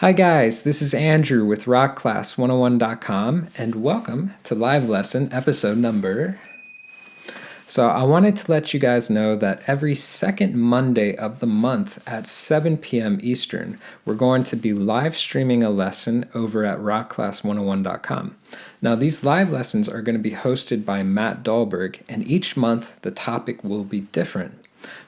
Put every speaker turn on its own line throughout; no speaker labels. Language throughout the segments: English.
Hi guys, this is Andrew with rockclass101.com and welcome to live lesson episode number. So I wanted to let you guys know that every second Monday of the month at 7 p.m. Eastern, we're going to be live streaming a lesson over at rockclass101.com. Now these live lessons are going to be hosted by Matt Dahlberg, and each month the topic will be different.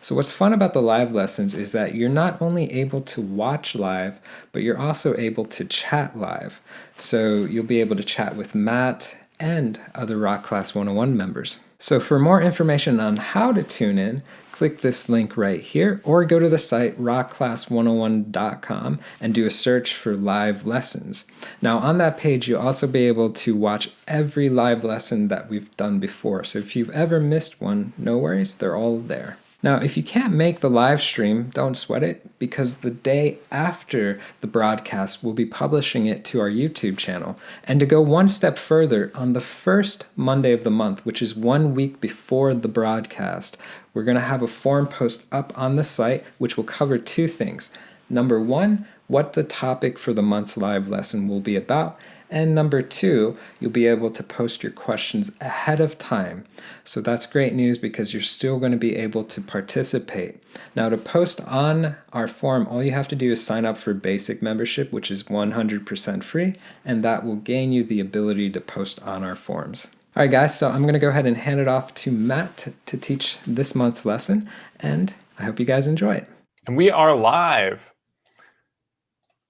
So what's fun about the live lessons is that you're not only able to watch live, but you're also able to chat live. So you'll be able to chat with Matt and other Rock Class 101 members. So for more information on how to tune in, click this link right here or go to the site rockclass101.com and do a search for live lessons. Now on that page, you'll also be able to watch every live lesson that we've done before. So if you've ever missed one, no worries, they're all there. Now, if you can't make the live stream, don't sweat it, because the day after the broadcast, we'll be publishing it to our YouTube channel. And to go one step further, on the first Monday of the month, which is 1 week before the broadcast, we're going to have a forum post up on the site, which will cover two things. Number one, what the topic for the month's live lesson will be about. And number two, you'll be able to post your questions ahead of time. So that's great news because you're still going to be able to participate. Now to post on our forum, all you have to do is sign up for basic membership, which is 100% free, and that will gain you the ability to post on our forums. All right, guys, so I'm going to go ahead and hand it off to Matt to teach this month's lesson, and I hope you guys enjoy it.
And we are live.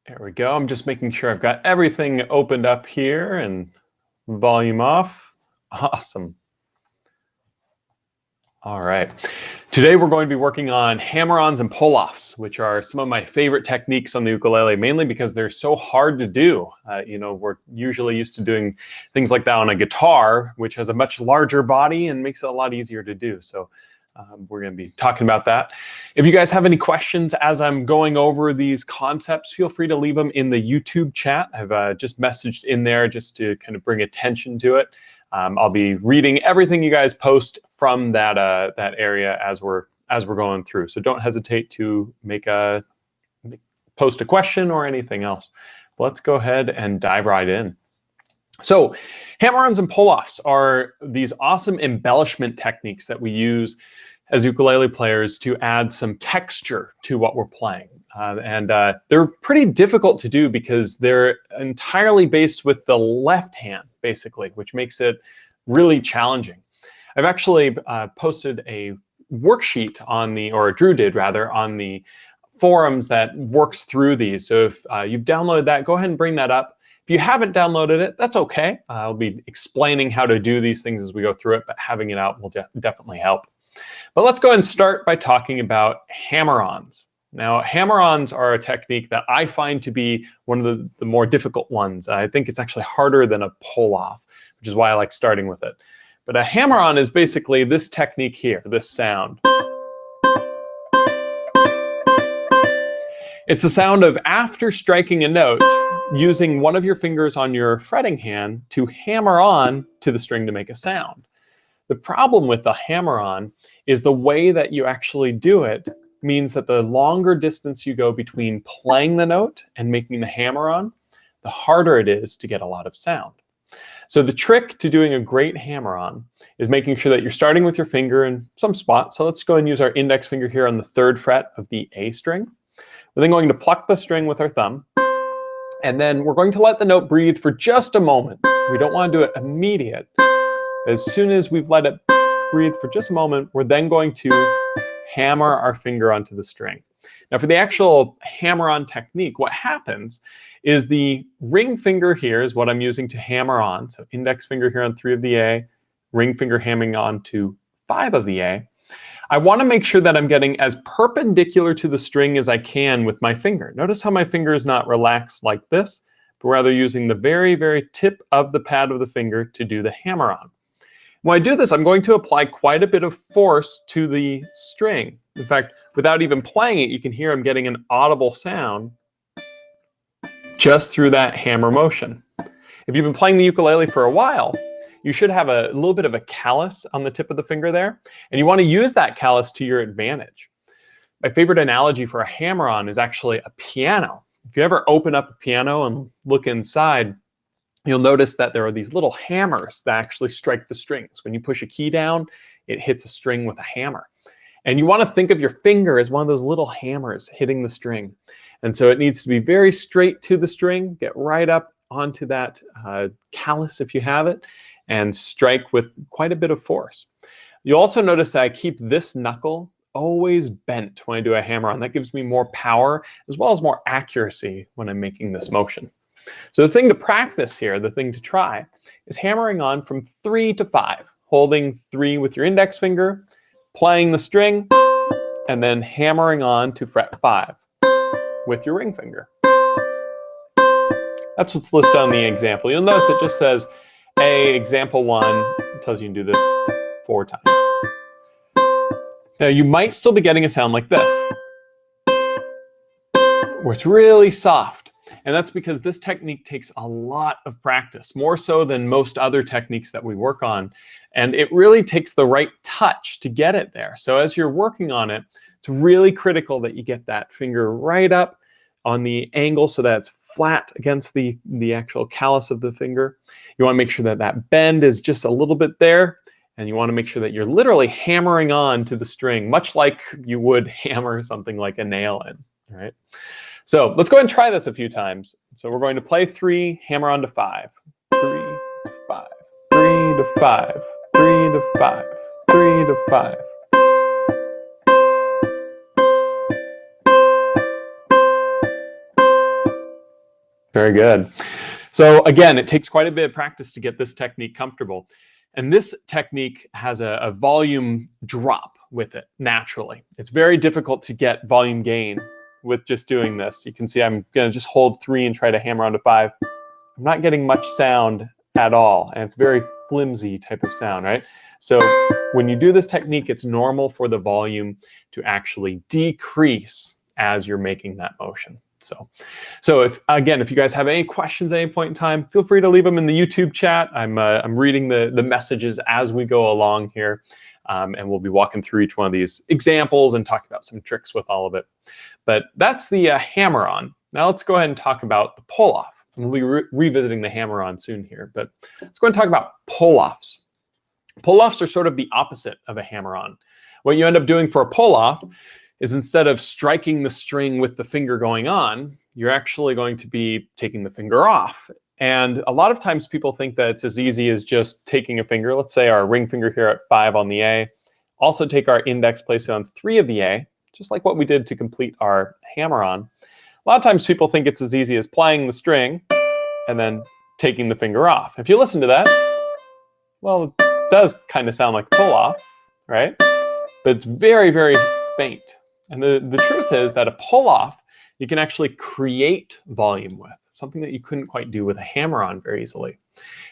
There we go. I'm just making sure I've got everything opened up here and volume off. Awesome. All right. Today we're going to be working on hammer-ons and pull-offs, which are some of my favorite techniques on the ukulele, mainly because they're so hard to do. We're usually used to doing things like that on a guitar, which has a much larger body and makes it a lot easier to do. So we're going to be talking about that. If you guys have any questions as I'm going over these concepts, feel free to leave them in the YouTube chat. I've just messaged in there just to kind of bring attention to it. I'll be reading everything you guys post from that area as we're going through. So don't hesitate to post a question or anything else. But let's go ahead and dive right in. So hammer-ons and pull-offs are these awesome embellishment techniques that we use as ukulele players to add some texture to what we're playing. They're pretty difficult to do because they're entirely based with the left hand, basically, which makes it really challenging. I've actually posted a worksheet or Drew did rather, on the forums that works through these. So if you've downloaded that, go ahead and bring that up. If you haven't downloaded it, that's okay. I'll be explaining how to do these things as we go through it, but having it out will definitely help. But let's go ahead and start by talking about hammer-ons. Now, hammer-ons are a technique that I find to be one of the more difficult ones. I think it's actually harder than a pull-off, which is why I like starting with it. But a hammer-on is basically this technique here, this sound. It's the sound of, after striking a note, using one of your fingers on your fretting hand to hammer on to the string to make a sound. The problem with the hammer-on is the way that you actually do it means that the longer distance you go between playing the note and making the hammer-on, the harder it is to get a lot of sound. So the trick to doing a great hammer-on is making sure that you're starting with your finger in some spot. So let's go and use our index finger here on the 3rd fret of the A string. We're then going to pluck the string with our thumb. And then we're going to let the note breathe for just a moment. We don't want to do it immediate. As soon as we've let it breathe for just a moment, we're then going to hammer our finger onto the string. Now for the actual hammer-on technique, what happens is the ring finger here is what I'm using to hammer on. So index finger here on 3 of the A, ring finger hammering on to 5 of the A. I want to make sure that I'm getting as perpendicular to the string as I can with my finger. Notice how my finger is not relaxed like this, but rather using the very, very tip of the pad of the finger to do the hammer-on. When I do this, I'm going to apply quite a bit of force to the string. In fact, without even playing it, you can hear I'm getting an audible sound just through that hammer motion. If you've been playing the ukulele for a while, you should have a little bit of a callus on the tip of the finger there, and you want to use that callus to your advantage. My favorite analogy for a hammer-on is actually a piano. If you ever open up a piano and look inside, you'll notice that there are these little hammers that actually strike the strings. When you push a key down, it hits a string with a hammer. And you want to think of your finger as one of those little hammers hitting the string. And so it needs to be very straight to the string, get right up onto that callus if you have it, and strike with quite a bit of force. You'll also notice that I keep this knuckle always bent when I do a hammer-on. That gives me more power as well as more accuracy when I'm making this motion. So the thing to practice here, the thing to try, is hammering on from 3 to 5, holding 3 with your index finger, playing the string, and then hammering on to fret 5 with your ring finger. That's what's listed on the example. You'll notice it just says, example 1, it tells you to do this 4 times. Now you might still be getting a sound like this, where it's really soft. And that's because this technique takes a lot of practice, more so than most other techniques that we work on. And it really takes the right touch to get it there. So as you're working on it, it's really critical that you get that finger right up on the angle so that it's flat against the actual callus of the finger. You want to make sure that that bend is just a little bit there. And you want to make sure that you're literally hammering on to the string, much like you would hammer something like a nail in, right? So let's go ahead and try this a few times. So we're going to play 3, hammer on to 5. 3 to 5, 3 to 5, 3 to 5, 3 to 5. Very good. So again, it takes quite a bit of practice to get this technique comfortable. And this technique has a volume drop with it naturally. It's very difficult to get volume gain with just doing this. You can see I'm going to just hold 3 and try to hammer on to 5. I'm not getting much sound at all, and it's very flimsy type of sound, right? So when you do this technique, it's normal for the volume to actually decrease as you're making that motion. So if you guys have any questions at any point in time, feel free to leave them in the YouTube chat. I'm reading the messages as we go along here, and we'll be walking through each one of these examples and talk about some tricks with all of it. But that's the hammer-on. Now let's go ahead and talk about the pull-off. We'll be revisiting the hammer-on soon here, but let's go ahead and talk about pull-offs. Pull-offs are sort of the opposite of a hammer-on. What you end up doing for a pull-off is instead of striking the string with the finger going on, you're actually going to be taking the finger off. And a lot of times people think that it's as easy as just taking a finger, let's say our ring finger here at 5 on the A, also take our index, place it on 3 of the A, just like what we did to complete our hammer-on. A lot of times people think it's as easy as playing the string and then taking the finger off. If you listen to that, well, it does kind of sound like a pull-off, right? But it's very, very faint. And the truth is that a pull-off, you can actually create volume with, something that you couldn't quite do with a hammer-on very easily.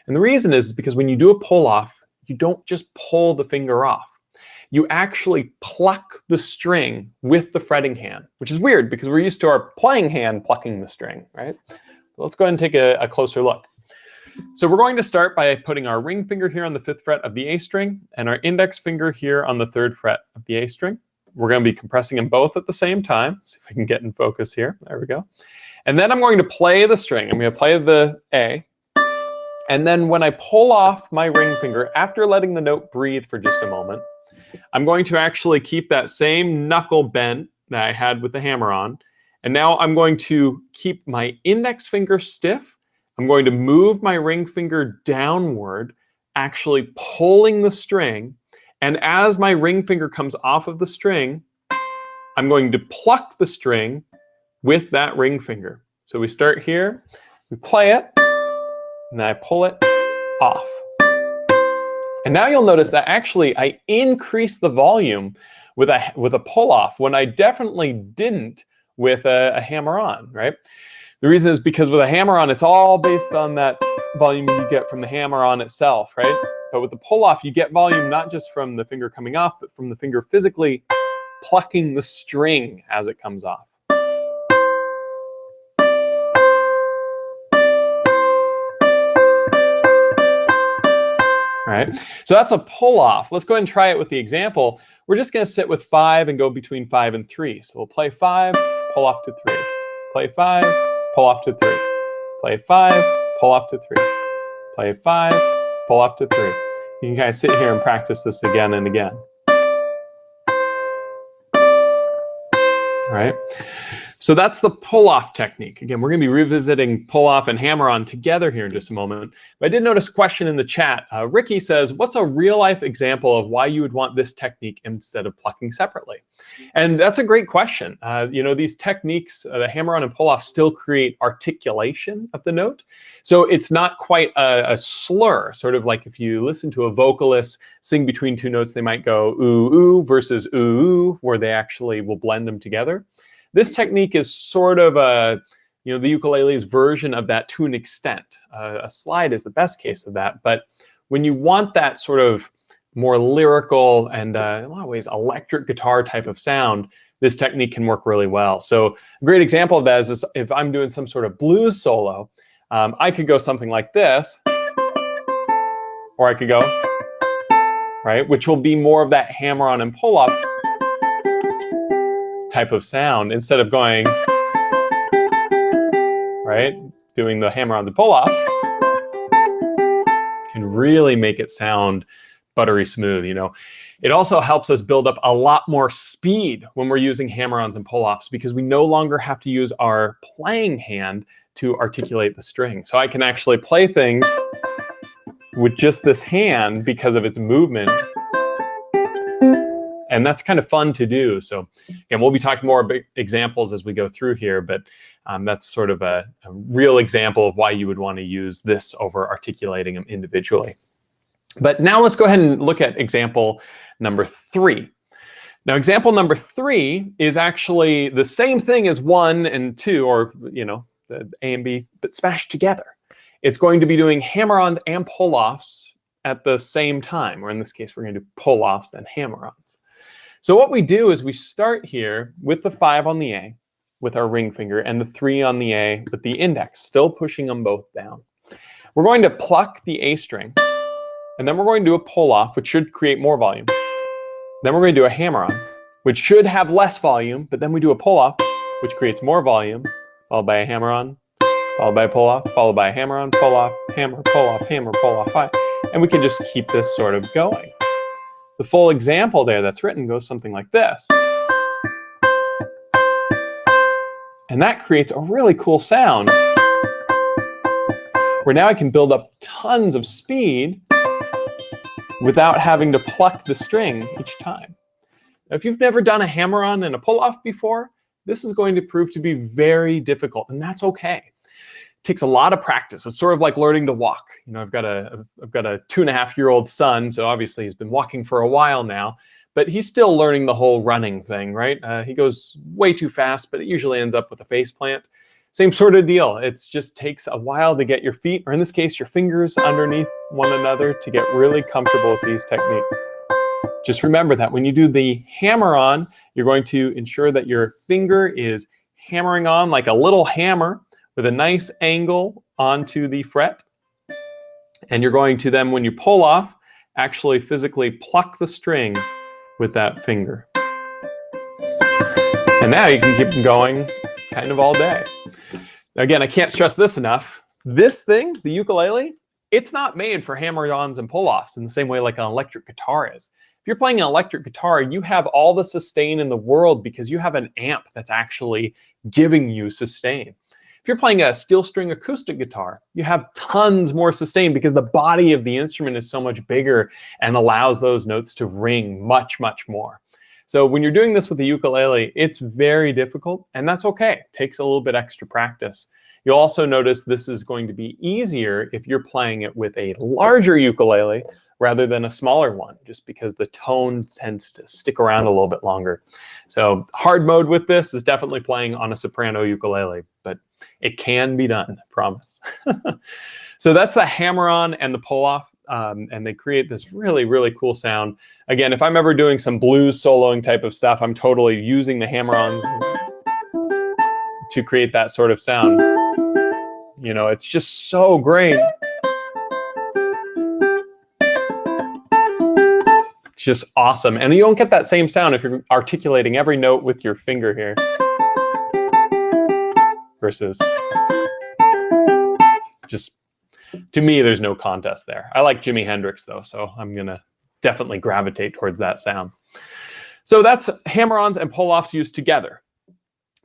And the reason is because when you do a pull-off, you don't just pull the finger off. You actually pluck the string with the fretting hand, which is weird because we're used to our playing hand plucking the string, right? But let's go ahead and take a closer look. So we're going to start by putting our ring finger here on the 5th fret of the A string and our index finger here on the 3rd fret of the A string. We're going to be compressing them both at the same time. See if I can get in focus here. There we go. And then I'm going to play the string. I'm going to play the A. And then when I pull off my ring finger, after letting the note breathe for just a moment, I'm going to actually keep that same knuckle bent that I had with the hammer-on. And now I'm going to keep my index finger stiff. I'm going to move my ring finger downward, actually pulling the string. And as my ring finger comes off of the string, I'm going to pluck the string with that ring finger. So we start here, we play it, and then I pull it off. And now you'll notice that actually I increase the volume with a pull-off when I definitely didn't with a hammer-on, right? The reason is because with a hammer-on, it's all based on that volume you get from the hammer-on itself, right? But with the pull-off, you get volume not just from the finger coming off, but from the finger physically plucking the string as it comes off. All right, so that's a pull-off. Let's go ahead and try it with the example. We're just going to sit with 5 and go between 5 and 3. So we'll play 5, pull off to 3. play 5, pull off to 3. Play 5, pull off to 3. Play 5, pull off to 3. You can kind of sit here and practice this again and again. All right. So that's the pull-off technique. Again, we're going to be revisiting pull-off and hammer-on together here in just a moment. But I did notice a question in the chat. Ricky says, what's a real-life example of why you would want this technique instead of plucking separately? And that's a great question. You know, these techniques, the hammer-on and pull-off, still create articulation of the note. So it's not quite a slur, sort of like if you listen to a vocalist sing between two notes, they might go ooh, ooh versus ooh, ooh, where they actually will blend them together. This technique is sort of the ukulele's version of that to an extent. A slide is the best case of that. But when you want that sort of more lyrical and in a lot of ways electric guitar type of sound, this technique can work really well. So a great example of that is if I'm doing some sort of blues solo, I could go something like this, or I could go, right, which will be more of that hammer-on and pull-off type of sound instead of going, right, doing the hammer-ons and pull-offs. Can really make it sound buttery smooth, you know. It also helps us build up a lot more speed when we're using hammer-ons and pull-offs because we no longer have to use our playing hand to articulate the string. So I can actually play things with just this hand because of its movement. And that's kind of fun to do. So again, we'll be talking more about examples as we go through here, but that's sort of a real example of why you would want to use this over articulating them individually. But now let's go ahead and look at example number 3. Now, example number 3 is actually the same thing as 1 and 2, or, you know, the A and B, but smashed together. It's going to be doing hammer-ons and pull-offs at the same time, or in this case, we're going to do pull-offs and hammer-ons. So what we do is we start here with the 5 on the A with our ring finger and the 3 on the A with the index, still pushing them both down. We're going to pluck the A string, and then we're going to do a pull-off, which should create more volume. Then we're going to do a hammer-on, which should have less volume, but then we do a pull-off, which creates more volume, followed by a hammer-on, followed by a pull-off, followed by a hammer-on, pull-off, hammer, pull-off, hammer, pull-off, 5. And we can just keep this sort of going. The full example there that's written goes something like this. And that creates a really cool sound where now I can build up tons of speed without having to pluck the string each time. Now, if you've never done a hammer-on and a pull-off before, this is going to prove to be very difficult, and that's okay. It takes a lot of practice. It's sort of like learning to walk. You know, I've got a 2.5-year-old son, so obviously he's been walking for a while now, but he's still learning the whole running thing, right? He goes way too fast, but it usually ends up with a face plant. Same sort of deal. It just takes a while to get your feet, or in this case, your fingers underneath one another to get really comfortable with these techniques. Just remember that when you do the hammer-on, you're going to ensure that your finger is hammering on like a little hammer with a nice angle onto the fret. And you're going to then, when you pull off, actually physically pluck the string with that finger. And now you can keep going kind of all day. Now, again, I can't stress this enough. This thing, the ukulele, it's not made for hammer-ons and pull-offs in the same way like an electric guitar is. If you're playing an electric guitar, you have all the sustain in the world because you have an amp that's actually giving you sustain. If you're playing a steel string acoustic guitar, you have tons more sustain because the body of the instrument is so much bigger and allows those notes to ring much, much more. So when you're doing this with the ukulele, it's very difficult, and that's okay. It takes a little bit extra practice. You'll also notice this is going to be easier if you're playing it with a larger ukulele rather than a smaller one, just because the tone tends to stick around a little bit longer. So hard mode with this is definitely playing on a soprano ukulele, but it can be done, I promise. So that's the hammer-on and the pull-off, and they create this really, really cool sound. Again, if I'm ever doing some blues soloing type of stuff, I'm totally using the hammer-ons to create that sort of sound. You know, it's just so great. It's just awesome. And you don't get that same sound if you're articulating every note with your finger here. versus just, to me, there's no contest there. I like Jimi Hendrix though, so I'm gonna definitely gravitate towards that sound. So that's hammer-ons and pull-offs used together.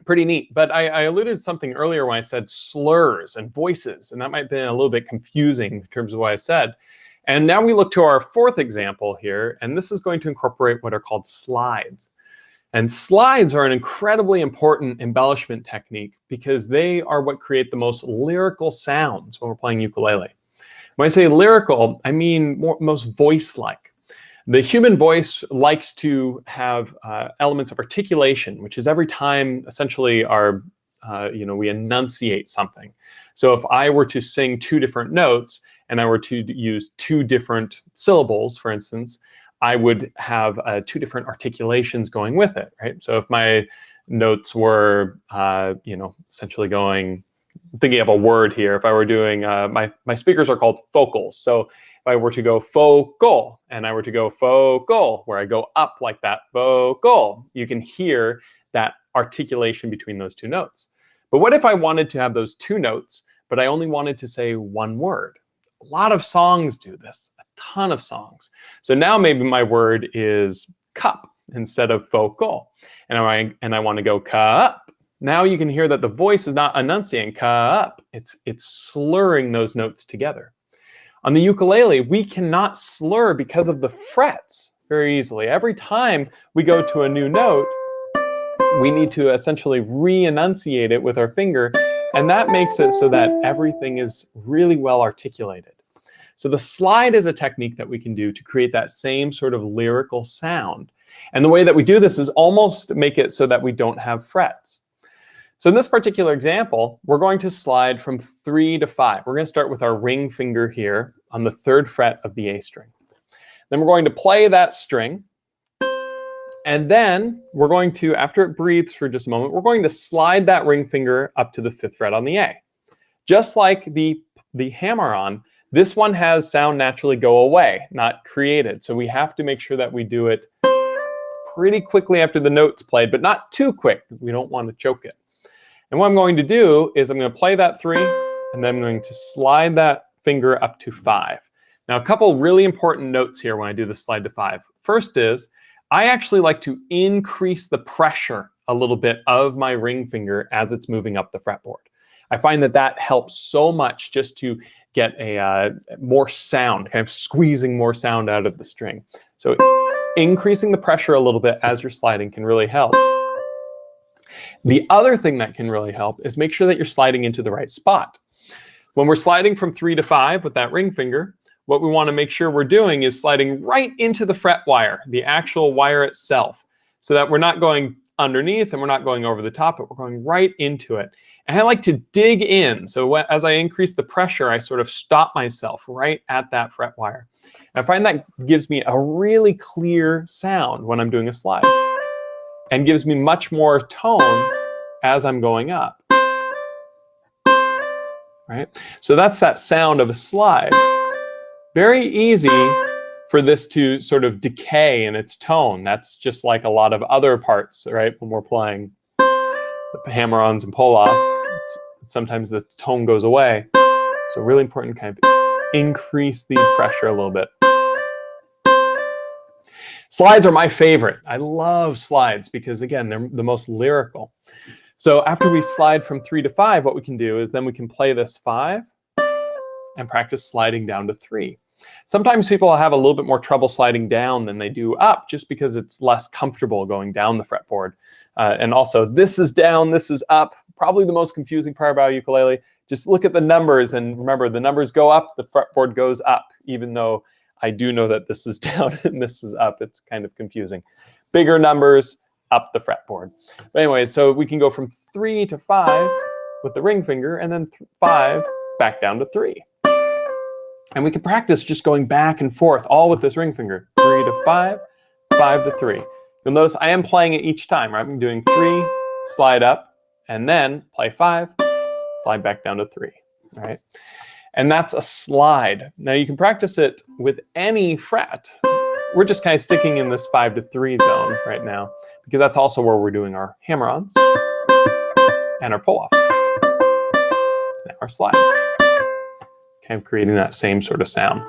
Pretty neat. But I alluded to something earlier when I said slurs and voices, and that might have been a little bit confusing in terms of what I said. And now we look to our fourth example here, and this is going to incorporate what are called slides. And slides are an incredibly important embellishment technique because they are what create the most lyrical sounds when we're playing ukulele. When I say lyrical, I mean most voice-like. The human voice likes to have elements of articulation, which is every time essentially we enunciate something. So if I were to sing two different notes and I were to use two different syllables, for instance, I would have two different articulations going with it, right? So if my notes were, essentially going, thinking of a word here, if I were doing, my speakers are called focals. So if I were to go focal and I were to go focal, where I go up like that, focal, you can hear that articulation between those two notes. But what if I wanted to have those two notes, but I only wanted to say one word? A lot of songs do this, a ton of songs. So now maybe my word is cup instead of focal, and I want to go cup. Now you can hear that the voice is not enunciating cup, it's slurring those notes together. On the ukulele, we cannot slur because of the frets very easily. Every time we go to a new note, we need to essentially re-enunciate it with our finger, and that makes it so that everything is really well articulated. So the slide is a technique that we can do to create that same sort of lyrical sound. And the way that we do this is almost make it so that we don't have frets. So in this particular example, we're going to slide from 3 to 5. We're going to start with our ring finger here on the 3rd fret of the A string. Then we're going to play that string. And then we're going to, after it breathes for just a moment, we're going to slide that ring finger up to the 5th fret on the A. Just like the hammer-on, this one has sound naturally go away, not created. So we have to make sure that we do it pretty quickly after the note's played, but not too quick, because we don't want to choke it. And what I'm going to do is I'm going to play that 3, and then I'm going to slide that finger up to 5. Now, a couple really important notes here when I do the slide to 5. First is, I actually like to increase the pressure a little bit of my ring finger as it's moving up the fretboard. I find that that helps so much just to get a more sound, kind of squeezing more sound out of the string. So increasing the pressure a little bit as you're sliding can really help. The other thing that can really help is make sure that you're sliding into the right spot. When we're sliding from 3 to 5 with that ring finger, what we want to make sure we're doing is sliding right into the fret wire, the actual wire itself, so that we're not going underneath and we're not going over the top, but we're going right into it. And I like to dig in. So as I increase the pressure, I sort of stop myself right at that fret wire. And I find that gives me a really clear sound when I'm doing a slide, and gives me much more tone as I'm going up. Right? So that's that sound of a slide. Very easy for this to sort of decay in its tone. That's just like a lot of other parts, right? When we're playing the hammer-ons and pull-offs, sometimes the tone goes away. So really important, kind of increase the pressure a little bit. Slides are my favorite. I love slides because, again, they're the most lyrical. So after we slide from 3 to 5, what we can do is then we can play this 5 and practice sliding down to 3. Sometimes people have a little bit more trouble sliding down than they do up, just because it's less comfortable going down the fretboard. And also, this is down, this is up. Probably the most confusing part about ukulele. Just look at the numbers, and remember, the numbers go up, the fretboard goes up, even though I do know that this is down and this is up. It's kind of confusing. Bigger numbers, up the fretboard. But anyway, so we can go from 3 to 5 with the ring finger, and then 5 back down to 3. And we can practice just going back and forth, all with this ring finger. 3 to 5, 5 to 3. You'll notice I am playing it each time, right? I'm doing 3, slide up, and then play 5, slide back down to 3, all right? And that's a slide. Now you can practice it with any fret. We're just kind of sticking in this 5 to 3 zone right now, because that's also where we're doing our hammer-ons and our pull-offs. our slides. Kind of creating that same sort of sound.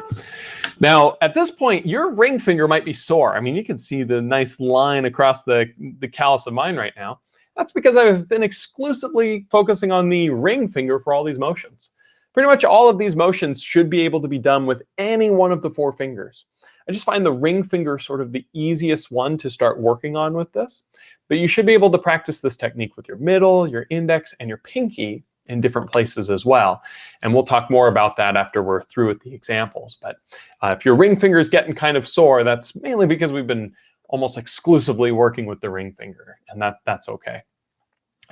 Now, at this point, your ring finger might be sore. I mean, you can see the nice line across the callus of mine right now. That's because I've been exclusively focusing on the ring finger for all these motions. Pretty much all of these motions should be able to be done with any one of the 4 fingers. I just find the ring finger sort of the easiest one to start working on with this. But you should be able to practice this technique with your middle, your index, and your pinky in different places as well. And we'll talk more about that after we're through with the examples. But if your ring finger is getting kind of sore, that's mainly because we've been almost exclusively working with the ring finger, and that's okay.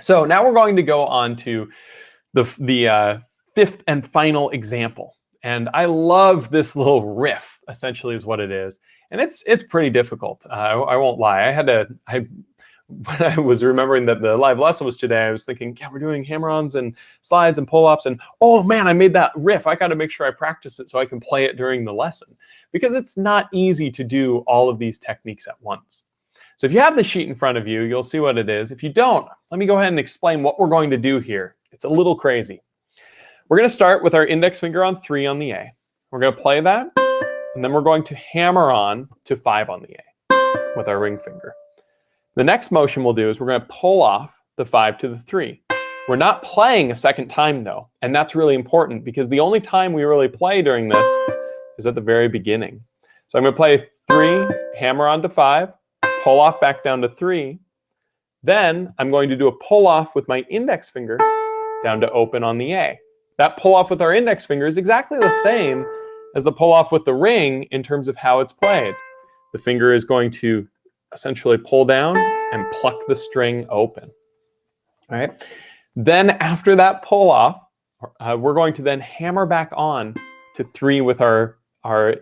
So now we're going to go on to the 5th and final example. And I love this little riff, essentially is what it is. And it's pretty difficult. I won't lie. When I was remembering that the live lesson was today, I was thinking, yeah, we're doing hammer-ons and slides and pull-ups, and oh man, I made that riff. I got to make sure I practice it so I can play it during the lesson, because it's not easy to do all of these techniques at once. So if you have the sheet in front of you, you'll see what it is. If you don't, let me go ahead and explain what we're going to do here. It's a little crazy. We're going to start with our index finger on 3 on the A. We're going to play that, and then we're going to hammer on to 5 on the A with our ring finger. The next motion we'll do is we're going to pull off the 5 to the 3. We're not playing a second time though, and that's really important because the only time we really play during this is at the very beginning. So I'm going to play 3, hammer on to 5, pull off back down to 3. Then I'm going to do a pull off with my index finger down to open on the A. That pull off with our index finger is exactly the same as the pull off with the ring in terms of how it's played. The finger is going to essentially pull down and pluck the string open. All right. Then after that pull off, we're going to then hammer back on to 3 with our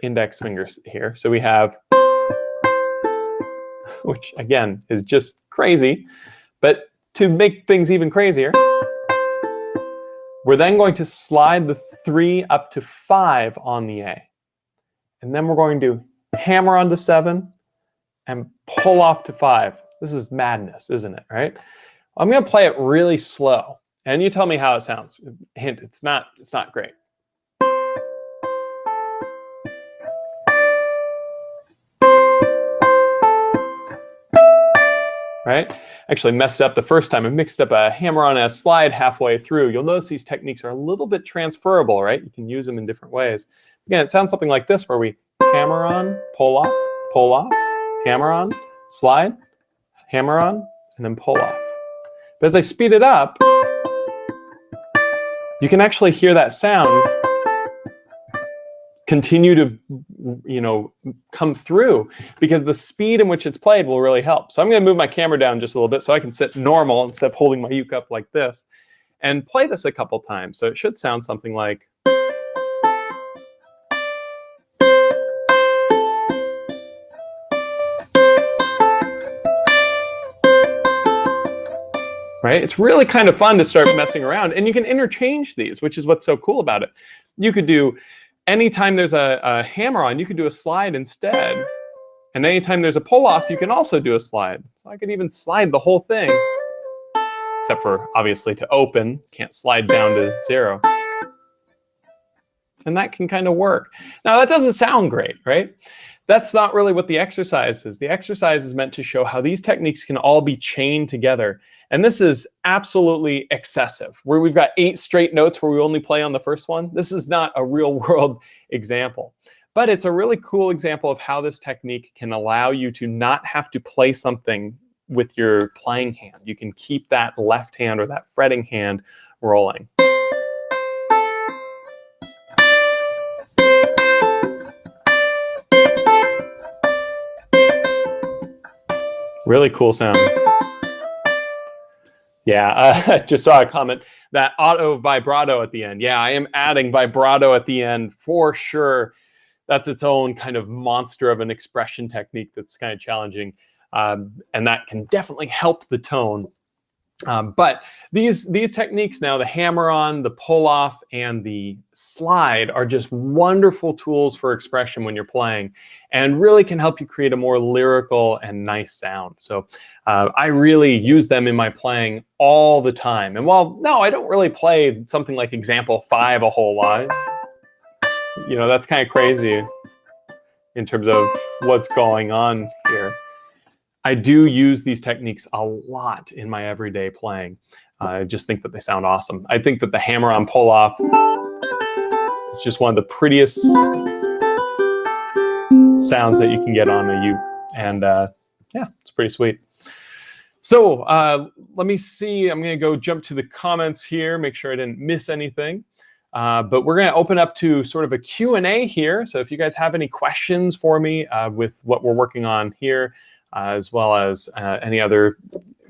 index fingers here. So we have, which again is just crazy, but to make things even crazier, we're then going to slide the 3 up to 5 on the A. And then we're going to hammer onto 7 and pull off to 5. This is madness, isn't it, right? I'm going to play it really slow, and you tell me how it sounds. Hint, it's not great. Right? Actually messed up the first time. I mixed up a hammer on a slide halfway through. You'll notice these techniques are a little bit transferable, right? You can use them in different ways. Again, it sounds something like this, where we hammer on, pull off, hammer on, slide, hammer on, and then pull off. But as I speed it up, you can actually hear that sound continue to, come through, because the speed in which it's played will really help. So I'm going to move my camera down just a little bit so I can sit normal instead of holding my uke up like this, and play this a couple times. So it should sound something like. Right? It's really kind of fun to start messing around, and you can interchange these, which is what's so cool about it. You could do, anytime there's a hammer on, you could do a slide instead. And anytime there's a pull off, you can also do a slide. So I could even slide the whole thing, except for obviously to open, can't slide down to 0. And that can kind of work. Now that doesn't sound great, right? That's not really what the exercise is. The exercise is meant to show how these techniques can all be chained together. And this is absolutely excessive, where we've got 8 straight notes where we only play on the first one. This is not a real world example, but it's a really cool example of how this technique can allow you to not have to play something with your playing hand. You can keep that left hand or that fretting hand rolling. Really cool sound. Yeah, I just saw a comment, that auto vibrato at the end. Yeah, I am adding vibrato at the end for sure. That's its own kind of monster of an expression technique that's kind of challenging. And that can definitely help the tone. But these techniques now, the hammer-on, the pull-off, and the slide are just wonderful tools for expression when you're playing, and really can help you create a more lyrical and nice sound. So I really use them in my playing all the time. And while, no, I don't really play something like example 5 a whole lot, you know, that's kind of crazy in terms of what's going on here. I do use these techniques a lot in my everyday playing. I just think that they sound awesome. I think that the hammer-on pull-off is just one of the prettiest sounds that you can get on a uke. And yeah, it's pretty sweet. So let me see. I'm going to go jump to the comments here, make sure I didn't miss anything. But we're going to open up to sort of a Q&A here. So if you guys have any questions for me with what we're working on here, as well as any other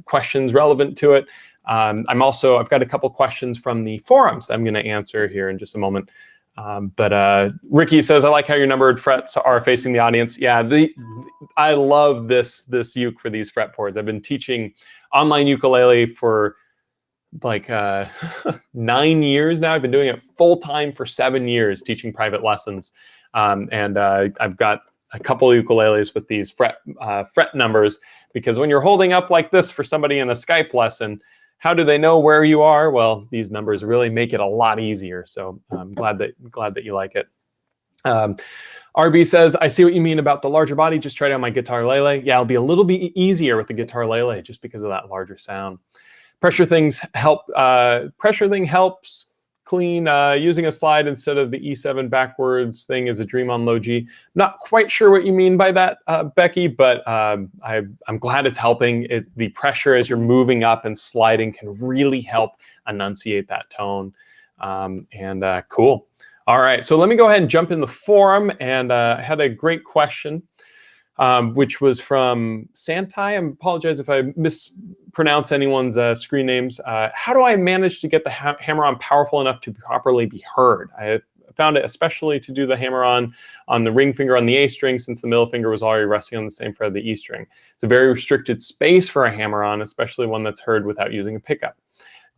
questions relevant to it. I've got a couple questions from the forums I'm going to answer here in just a moment. But Ricky says, I like how your numbered frets are facing the audience. Yeah, I love this uke for these fretboards. I've been teaching online ukulele for like 9 years now. I've been doing it full time for 7 years, teaching private lessons. I've got a couple of ukuleles with these fret numbers, because when you're holding up like this for somebody in a Skype lesson, how do they know where you are? Well, these numbers really make it a lot easier. So I'm glad that you like it. RB says, I see what you mean about the larger body. Just try it on my guitar lele. Yeah, it'll be a little bit easier with the guitar lele just because of that larger sound. Pressure thing helps clean. Using a slide instead of the E7 backwards thing is a dream on low G. Not quite sure what you mean by that, Becky, but I'm glad it's helping. The pressure as you're moving up and sliding can really help enunciate that tone. Cool. All right, so let me go ahead and jump in the forum. And I had a great question, which was from Santai. I apologize if I mispronounce anyone's screen names. How do I manage to get the hammer-on powerful enough to properly be heard? I found it especially to do the hammer-on the ring finger on the A string, since the middle finger was already resting on the same fret of the E string. It's a very restricted space for a hammer-on, especially one that's heard without using a pickup.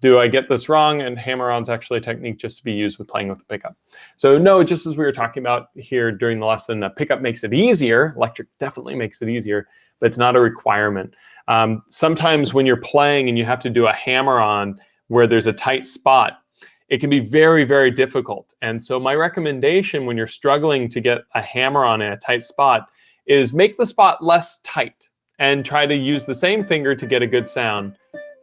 Do I get this wrong? And hammer-on's actually a technique just to be used with playing with the pickup. So no, just as we were talking about here during the lesson, a pickup makes it easier. Electric definitely makes it easier, but it's not a requirement. Sometimes when you're playing and you have to do a hammer-on where there's a tight spot, it can be very, very difficult. And so my recommendation when you're struggling to get a hammer-on in a tight spot is make the spot less tight and try to use the same finger to get a good sound.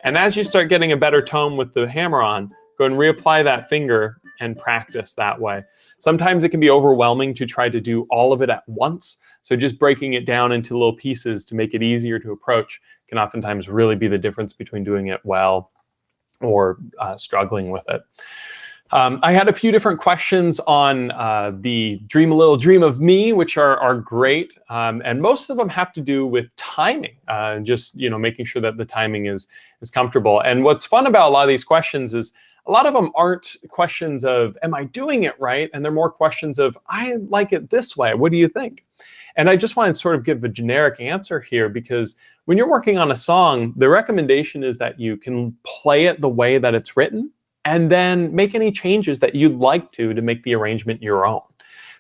And as you start getting a better tone with the hammer-on, go and reapply that finger and practice that way. Sometimes it can be overwhelming to try to do all of it at once. So just breaking it down into little pieces to make it easier to approach can oftentimes really be the difference between doing it well or struggling with it. I had a few different questions on the Dream a Little Dream of Me, which are great. And most of them have to do with timing, just making sure that the timing is comfortable. And what's fun about a lot of these questions is a lot of them aren't questions of, am I doing it right? And they're more questions of, I like it this way. What do you think? And I just want to sort of give a generic answer here, because when you're working on a song, the recommendation is that you can play it the way that it's written, and then make any changes that you'd like to make the arrangement your own.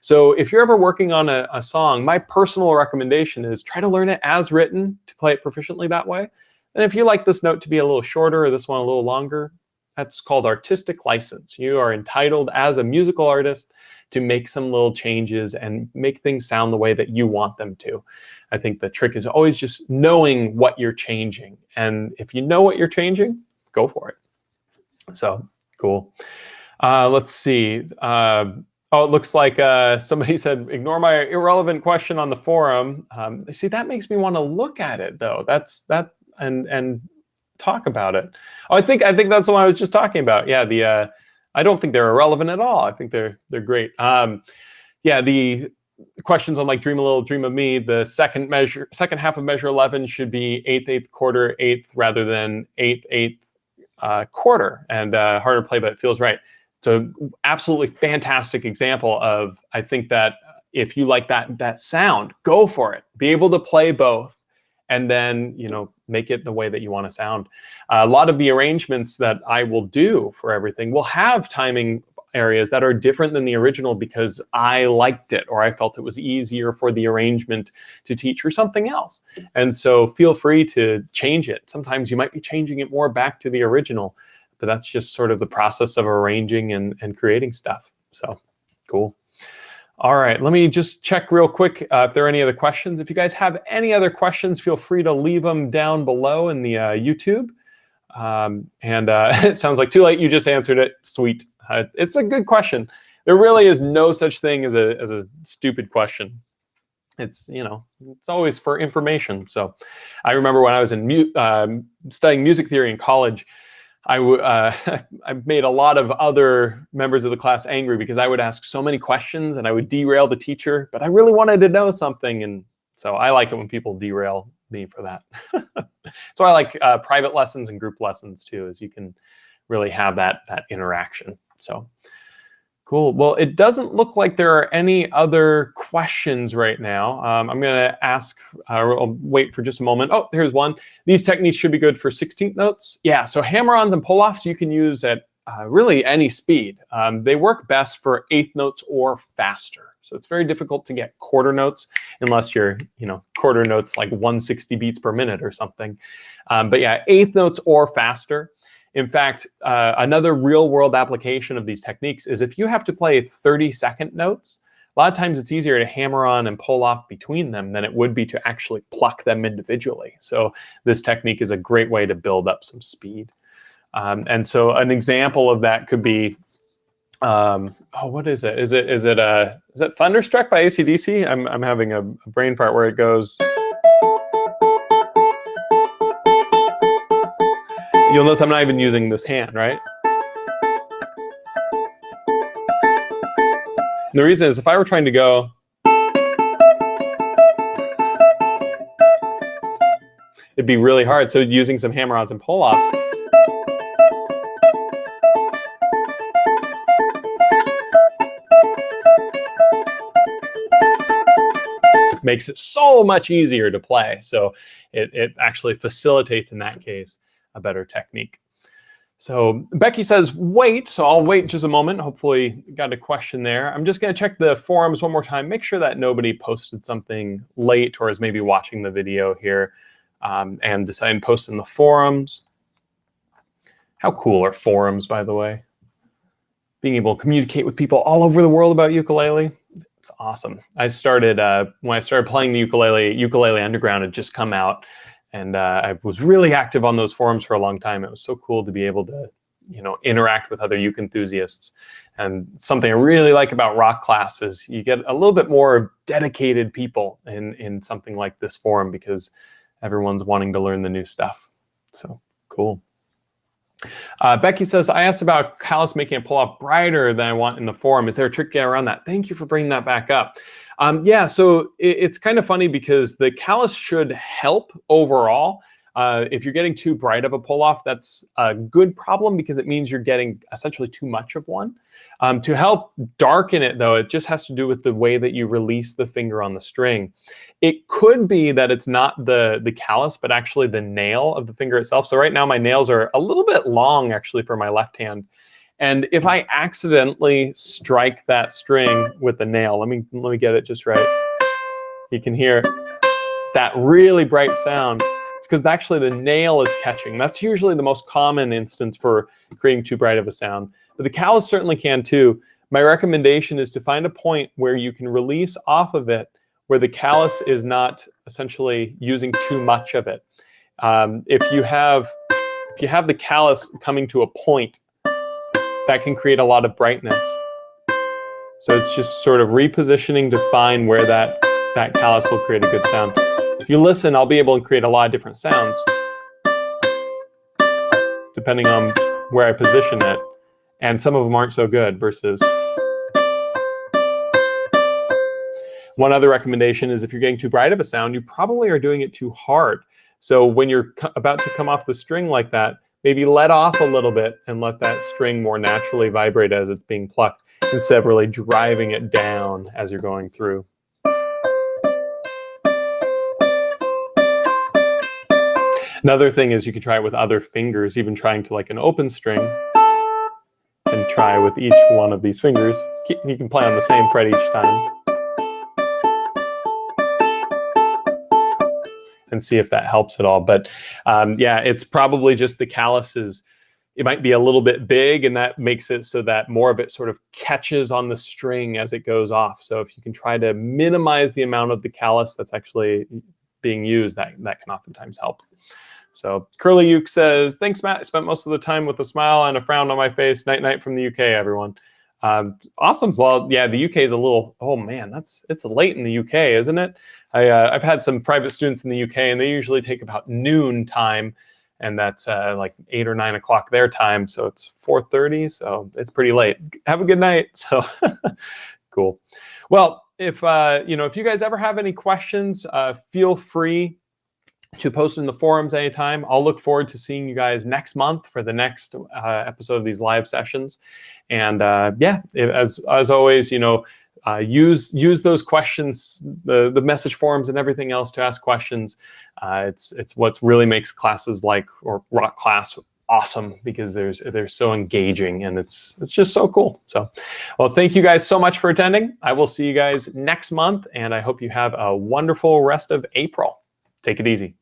So if you're ever working on a song, my personal recommendation is try to learn it as written to play it proficiently that way. And if you like this note to be a little shorter or this one a little longer, that's called artistic license. You are entitled as a musical artist to make some little changes and make things sound the way that you want them to. I think the trick is always just knowing what you're changing. And if you know what you're changing, go for it. So cool. Let's see. Oh, it looks like somebody said, ignore my irrelevant question on the forum. See, that makes me want to look at it, though. And talk about it. Oh, I think that's the one I was just talking about. Yeah, I don't think they're irrelevant at all. I think they're great. Yeah, the questions on like Dream a Little Dream of Me, the second half of measure 11 should be 8th, 8th quarter, 8th rather than 8th, 8th quarter, and harder to play, but it feels right. So absolutely fantastic example of, I think that if you like that sound, go for it. Be able to play both and then, you know, make it the way that you want to sound. A lot of the arrangements that I will do for everything will have timing areas that are different than the original because I liked it, or I felt it was easier for the arrangement to teach, or something else. And so feel free to change it. Sometimes you might be changing it more back to the original, but that's just sort of the process of arranging and creating stuff. So cool. All right, let me just check real quick if there are any other questions. If you guys have any other questions, feel free to leave them down below in the YouTube. It sounds like too late, you just answered it. Sweet. It's a good question. There really is no such thing as a stupid question. It's, you know, it's always for information. So I remember when I was in studying music theory in college, I made a lot of other members of the class angry because I would ask so many questions and I would derail the teacher, but I really wanted to know something. And so I like it when people derail me for that. So I like private lessons and group lessons too, as you can really have that interaction. So cool. Well, it doesn't look like there are any other questions right now. I'm going to ask, I'll wait for just a moment. Oh, here's one. These techniques should be good for 16th notes. Yeah, so hammer-ons and pull-offs you can use at really any speed. They work best for 8th notes or faster. So it's very difficult to get quarter notes unless you're, you know, quarter notes like 160 beats per minute or something. But yeah, 8th notes or faster. In fact, another real-world application of these techniques is if you have to play 30-second notes, a lot of times it's easier to hammer on and pull off between them than it would be to actually pluck them individually. So this technique is a great way to build up some speed. And so an example of that could be, oh, what is it? Is it Thunderstruck by AC/DC? I'm having a brain fart where it goes. You'll notice I'm not even using this hand, right? And the reason is if I were trying to go, it'd be really hard. So using some hammer-ons and pull-offs. Makes it so much easier to play. So it actually facilitates, in that case, a better technique. So Becky says, wait. So I'll wait just a moment. Hopefully got a question there. I'm just going to check the forums one more time. Make sure that nobody posted something late or is maybe watching the video here and decided to post in the forums. How cool are forums, by the way? Being able to communicate with people all over the world about ukulele. It's awesome. I started, when I started playing the Ukulele Underground had just come out. And I was really active on those forums for a long time. It was so cool to be able to, you know, interact with other uke enthusiasts. And something I really like about Rock Class is you get a little bit more dedicated people in something like this forum because everyone's wanting to learn the new stuff. So cool. Becky says, I asked about callus making a pull-off brighter than I want in the forum. Is there a trick to get around that? Thank you for bringing that back up. Yeah, so it's kind of funny because the callus should help overall. If you're getting too bright of a pull-off, that's a good problem because it means you're getting essentially too much of one. To help darken it, though, it just has to do with the way that you release the finger on the string. It could be that it's not the callus, but actually the nail of the finger itself. So right now my nails are a little bit long, actually, for my left hand. And if I accidentally strike that string with the nail, let me get it just right. You can hear that really bright sound. It's because actually the nail is catching. That's usually the most common instance for creating too bright of a sound. But the callus certainly can too. My recommendation is to find a point where you can release off of it, where the callus is not essentially using too much of it. If you have the callus coming to a point, that can create a lot of brightness. So it's just sort of repositioning to find where that callus will create a good sound. If you listen, I'll be able to create a lot of different sounds depending on where I position it. And some of them aren't so good versus. One other recommendation is if you're getting too bright of a sound, you probably are doing it too hard. So when you're about to come off the string like that, maybe let off a little bit and let that string more naturally vibrate as it's being plucked instead of really driving it down as you're going through. Another thing is you can try it with other fingers, even trying to like an open string, and try with each one of these fingers. You can play on the same fret each time and see if that helps at all. But yeah, it's probably just the calluses. It might be a little bit big, and that makes it so that more of it sort of catches on the string as it goes off. So if you can try to minimize the amount of the callus that's actually being used, that can oftentimes help. So Curly Uke says, thanks, Matt. I spent most of the time with a smile and a frown on my face. Night night from the UK, everyone. Awesome. Well, yeah, the UK is a little, oh man, it's late in the UK, isn't it? I've had some private students in the UK, and they usually take about noon time, and that's like 8 or 9 o'clock their time. So it's 4:30, so it's pretty late. Have a good night. So cool. Well, if if you guys ever have any questions, feel free to post in the forums anytime. I'll look forward to seeing you guys next month for the next episode of these live sessions. And yeah, as always, use those questions, the message forums and everything else to ask questions. It's what really makes classes like or Rock Class awesome, because they're so engaging, and it's just so cool. So, well, thank you guys so much for attending. I will see you guys next month, and I hope you have a wonderful rest of April. Take it easy.